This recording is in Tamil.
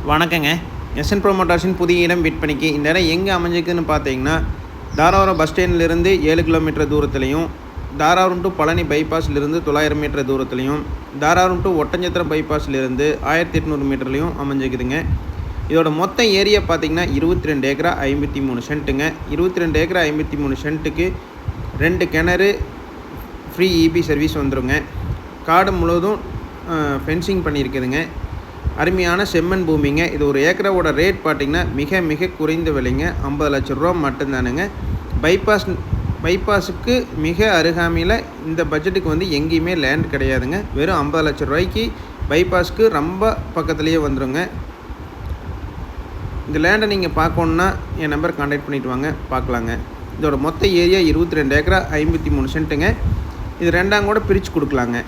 வணக்கங்க. எஸ்என் ப்ரோமோட்டர்ஸின் புதிய இடம் விற்பனைக்கு. இந்த இடம் எங்கே அமைஞ்சிருக்குதுன்னு பார்த்தீங்கன்னா, தாராபுரம் பஸ் ஸ்டாண்ட்லேருந்து 7 கிலோமீட்டர் தூரத்துலையும், தாராபுரம் டு பழனி பைபாஸ்லேருந்து 900 மீட்டர் தூரத்துலையும், தாராபுரம் டு ஒட்டஞ்சத்திரம் பைபாஸ்லேருந்து 1800 மீட்டர்லையும் அமைஞ்சிருக்குதுங்க. இதோட மொத்த ஏரியா பார்த்தீங்கன்னா 22 ஏக்கரா 53 சென்ட்டுங்க. 22 ஏக்கரா 53 சென்ட்டுக்கு 2 கிணறு, ஃப்ரீ இபி சர்வீஸ் வந்துருங்க. காடு முழுவதும் ஃபென்சிங் பண்ணியிருக்குதுங்க. அருமையான செம்மண் பூமிங்க. இது ஒரு ஏக்கராவோட ரேட் பார்த்திங்கன்னா மிக மிக குறைந்த விலைங்க. 50 லட்ச ரூபா மட்டும்தானுங்க. பைபாஸுக்கு மிக அருகாமையில் இந்த பட்ஜெட்டுக்கு வந்து எங்கேயுமே லேண்ட் கிடையாதுங்க. வெறும் 50 லட்ச ரூபாய்க்கு பைபாஸுக்கு ரொம்ப பக்கத்துலேயே வந்துடுங்க. இந்த லேண்டை நீங்கள் பார்க்கணுன்னா என் நம்பர் கான்டாக்ட் பண்ணிவிட்டு வாங்க, பார்க்கலாங்க. இதோட மொத்த ஏரியா 22 ஏக்கரா 53 சென்ட்டுங்க. இது ரெண்டாம் கூட பிரித்து கொடுக்கலாங்க.